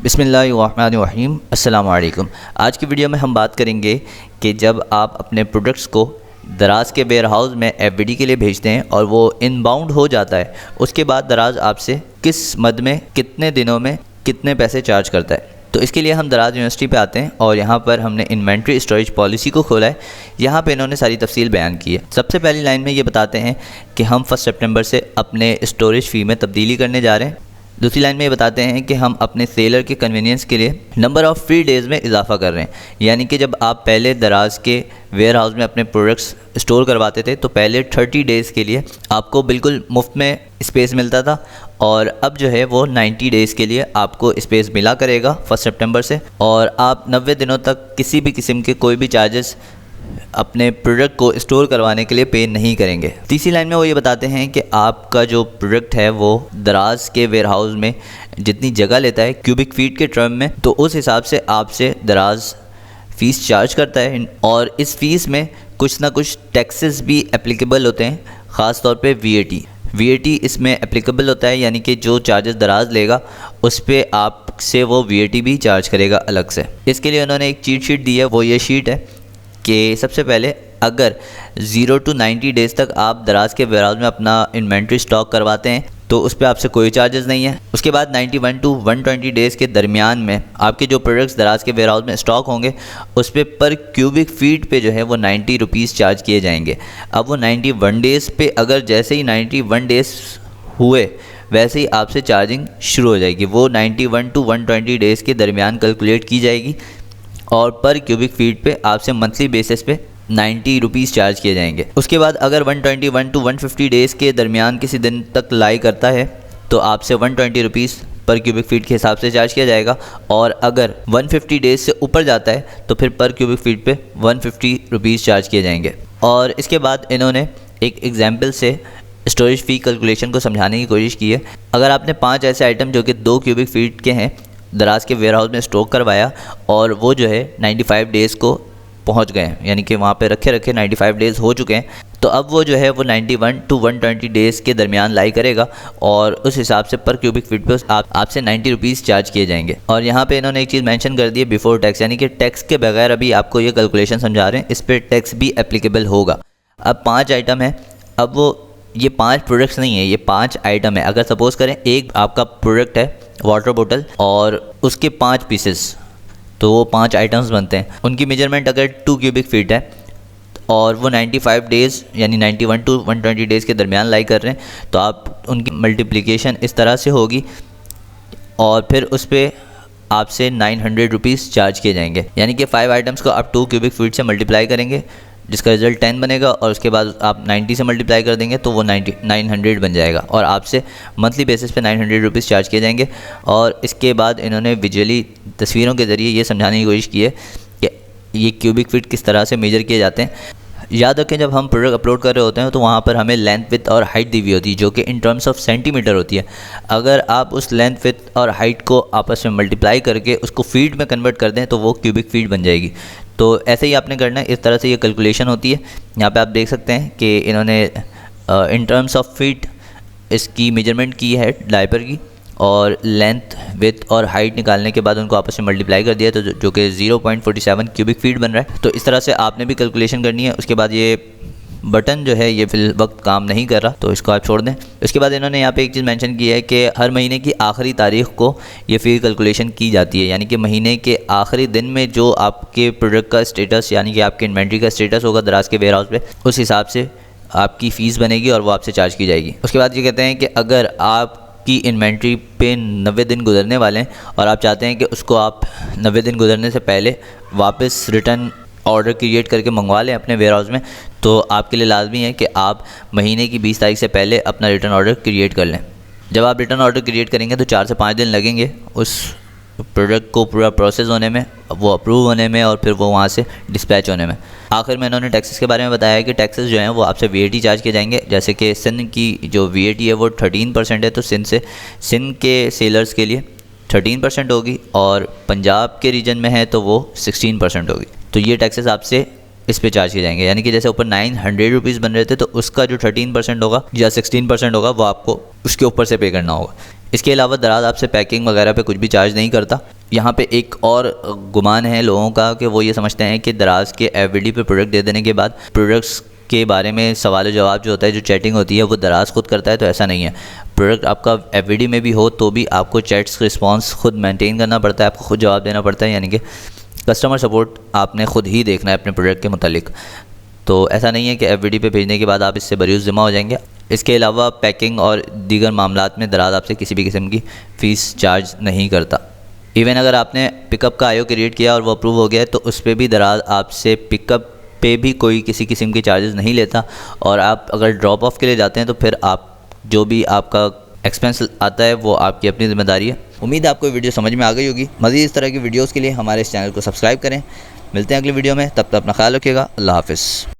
बिस्मिल्लाहिर्रहमानिर्रहीम। अस्सलाम वालेकुम। आज की वीडियो में हम बात करेंगे कि जब आप अपने प्रोडक्ट्स को दराज के वेयर हाउस में एफबीडी के लिए भेजते हैं और वो इनबाउंड हो जाता है, उसके बाद दराज आपसे किस मद में, कितने दिनों में, कितने पैसे चार्ज करता है। तो इसके लिए हम दराज यूनिवर्सिटी पे आते हैं और यहाँ पर हमने इन्वेंट्री स्टोरेज पॉलिसी को खोला है। यहाँ पे इन्होंने सारी तफसील बयान की है। सबसे पहली लाइन में ये बताते हैं कि हम 1 सितंबर से अपने स्टोरेज फ़ी में तब्दीली करने जा रहे हैं। दूसरी लाइन में ये बताते हैं कि हम अपने सेलर के कन्वीनियंस के लिए नंबर ऑफ़ फ्री डेज़ में इजाफा कर रहे हैं। यानी कि जब आप पहले दराज के वेयर हाउस में अपने प्रोडक्ट्स स्टोर करवाते थे तो पहले 30 डेज़ के लिए आपको बिल्कुल मुफ्त में स्पेस मिलता था, और अब जो है वो 90 डेज़ के लिए आपको स्पेस मिला करेगा 1 सितंबर से, और आप 90 दिनों तक किसी भी किस्म के कोई भी चार्जेस अपने प्रोडक्ट को स्टोर करवाने के लिए पे नहीं करेंगे। तीसरी लाइन में वो ये बताते हैं कि आपका जो प्रोडक्ट है वो दराज के वेयर हाउस में जितनी जगह लेता है क्यूबिक फीट के टर्म में, तो उस हिसाब से आपसे दराज फ़ीस चार्ज करता है, और इस फ़ीस में कुछ ना कुछ टैक्सेस भी एप्लीकेबल होते हैं, ख़ास तौर पे वीएटी इसमें एप्लीकेबल होता है। यानी कि जो चार्जेस दराज लेगा उस पर आपसे वो वीएटी भी चार्ज करेगा अलग से। इसके लिए उन्होंने एक चीट शीट दी है, वो ये शीट है कि सबसे पहले अगर 0 to 90 डेज़ तक आप दराज के वेयर हाउस में अपना इन्वेंट्री स्टॉक करवाते हैं तो उस पर आपसे कोई चार्जेस नहीं है। उसके बाद 91 to 120 डेज़ के दरमियान में आपके जो प्रोडक्ट्स दराज के वेयर हाउस में स्टॉक होंगे उस पर क्यूबिक फीट पे जो है वो 90 रुपीज़ चार्ज किए जाएंगे। अब वो 91 डेज़ पे अगर जैसे ही 91 डेज़ हुए वैसे ही आपसे चार्जिंग शुरू हो जाएगी। वो 91 to 120 डेज़ के दरमियान कैलकुलेट की जाएगी और पर क्यूबिक फीट पे आपसे मंथली बेसिस पे 90 रुपीज़ चार्ज किए जाएंगे। उसके बाद अगर 121 to 150 डेज़ के दरमियान किसी दिन तक लाई करता है तो आपसे 120 रुपीज़ पर क्यूबिक फीट के हिसाब से चार्ज किया जाएगा, और अगर 150 डेज़ से ऊपर जाता है तो फिर पर क्यूबिक फीट पे 150 रुपीज़ चार्ज किए जाएंगे। और इसके बाद इन्होंने एक एग्जाम्पल से स्टोरेज फ़ी कैलकुलेशन को समझाने की कोशिश की है। अगर आपने 5 ऐसे आइटम जो कि 2 क्यूबिक फीट के हैं दराज के वेयर हाउस में स्टॉक करवाया और वो जो है 95 डेज़ को पहुंच गए हैं, यानी कि वहाँ पे रखे 95 डेज़ हो चुके हैं, तो अब वो जो है वो 91 to 120 डेज़ के दरमियान लाई करेगा और उस हिसाब से पर क्यूबिक फीट पे आपसे 90 रुपीज़ चार्ज किए जाएंगे। और यहाँ पे इन्होंने एक चीज़ मेंशन कर दी है, बिफोर टैक्स, यानी कि टैक्स के बगैर अभी आपको ये कैलकुलेशन समझा रहे हैं, इस पर टैक्स भी एप्लीकेबल होगा। अब 5 आइटम है, अब वो ये 5 प्रोडक्ट्स नहीं है, ये 5 आइटम है। अगर सपोज़ करें एक आपका प्रोडक्ट है वाटर बोतल और उसके 5 पीसेस, तो वो 5 आइटम्स बनते हैं। उनकी मेजरमेंट अगर 2 क्यूबिक फीट है और वो 95 डेज़ यानी 91 to 120 डेज़ के दरमियान लाई कर रहे हैं, तो आप उनकी मल्टीप्लिकेशन इस तरह से होगी और फिर उस पर आपसे 900 रुपीज़ चार्ज किए जाएंगे। यानी कि 5 आइटम्स को आप 2 क्यूबिक फीट से मल्टीप्लाई करेंगे जिसका रिज़ल्ट 10 बनेगा, और उसके बाद आप 90 से मल्टीप्लाई कर देंगे तो वो 900 बन जाएगा, और आपसे मंथली बेसिस पे 900 रुपीज़ चार्ज किए जाएंगे। और इसके बाद इन्होंने विजुअली तस्वीरों के ज़रिए ये समझाने की कोशिश की है कि ये क्यूबिक फीट किस तरह से मेजर किए जाते हैं। याद रखें जब हम प्रोडक्ट अपलोड कर रहे होते हैं तो वहाँ पर हमें लेंथ, विड्थ और हाइट दी हुई होती है जो कि इन टर्म्स ऑफ सेंटीमीटर होती है। अगर आप उस लेंथ, विड्थ और हाइट को आपस में मल्टीप्लाई करके उसको फीट में कन्वर्ट कर दें तो वो क्यूबिक फीट बन जाएगी। तो ऐसे ही आपने करना है, इस तरह से ये कैलकुलेशन होती है। यहाँ पे आप देख सकते हैं कि इन्होंने इन टर्म्स ऑफ फीट इसकी मेजरमेंट की है डायपर की, और लेंथ, विड्थ और हाइट निकालने के बाद उनको आपस में मल्टीप्लाई कर दिया तो जो कि 0.47 क्यूबिक फीट बन रहा है। तो इस तरह से आपने भी कैलकुलेशन करनी है। उसके बाद ये बटन जो है ये फिल वक्त काम नहीं कर रहा तो इसको आप छोड़ दें। उसके बाद इन्होंने यहाँ पे एक चीज़ मेंशन की है कि हर महीने की आखिरी तारीख को ये फ़ी कैलकुलेशन की जाती है, यानी कि महीने के आखिरी दिन में जो आपके प्रोडक्ट का स्टेटस यानी कि आपके इन्वेंट्री का स्टेटस होगा दराज के वेयर हाउस पे, उस हिसाब से आपकी फ़ीस बनेगी और वो आपसे चार्ज की जाएगी। उसके बाद ये कहते हैं कि अगर आपकी इन्वेंट्री पे 90 दिन गुजरने वाले हैं और आप चाहते हैं कि उसको आप 90 दिन गुजरने से पहले वापस रिटर्न ऑर्डर क्रिएट करके मंगवा लें अपने वेयर हाउस में, तो आपके लिए लाजमी है कि आप महीने की 20 तारीख से पहले अपना रिटर्न ऑर्डर क्रिएट कर लें। जब आप रिटर्न ऑर्डर क्रिएट करेंगे तो 4 से 5 दिन लगेंगे उस प्रोडक्ट को पूरा प्रोसेस होने में, वो अप्रूव होने में और फिर वो वहाँ से डिस्पैच होने में। आखिर में इन्होंने टैक्सेस के बारे में बताया है कि टैक्सेस जो हैं वो आपसे वीएटी चार्ज किए जाएंगे। जैसे कि सिंध की जो वीएटी है वो 13% है, तो सिंध के सेलर्स के लिए 13% होगी, और पंजाब के रीजन में है तो वो 16% होगी। तो ये टैक्सेस आपसे इस पे चार्ज किए जाएंगे, यानी कि जैसे ऊपर 900 रुपीज़ बन रहे थे तो उसका जो 13% होगा या 16% होगा वो आपको उसके ऊपर से पे करना होगा। इसके अलावा दराज आपसे पैकिंग वगैरह पे कुछ भी चार्ज नहीं करता। यहाँ पे एक और गुमान है लोगों का कि वो ये समझते हैं कि दराज के एफवीडी पे प्रोडक्ट दे देने के बाद प्रोडक्ट्स के बारे में सवाल जवाब जो होता है, जो चैटिंग होती है, वो दराज खुद करता है। तो ऐसा नहीं है। प्रोडक्ट आपका एफवीडी में भी हो तो भी आपको चैट्स रिस्पांस खुद मेंटेन करना पड़ता है, आपको खुद जवाब देना पड़ता है, यानी कि कस्टमर सपोर्ट आपने खुद ही देखना है अपने प्रोडक्ट के मुतालिक। तो ऐसा नहीं है कि एफवीडी पे भेजने के बाद आप इससे बरूज़ ज़िम्मा हो जाएंगे। इसके अलावा पैकिंग और दीगर मामलात में दराज आपसे किसी भी किस्म की फ़ीस चार्ज नहीं करता। इवन अगर आपने पिकअप का आईओ क्रिएट किया और वो अप्रूव हो गया है तो उस पर भी दराज आपसे पिकअप पे भी कोई किसी किस्म की चार्जेस नहीं लेता। और आप अगर ड्रॉप ऑफ के लिए जाते हैं तो फिर आप जो भी आपका एक्सपेंस आता है वो आपकी अपनी ज़िम्मेदारी है। उम्मीद है आपको वीडियो समझ में आ गई होगी। मज़ीद इस तरह की वीडियोज़ के लिए हमारे इस चैनल को सब्सक्राइब करें। मिलते हैं अगली वीडियो में, तब तक अपना ख्याल रखिएगा। अल्लाह हाफ़िज़।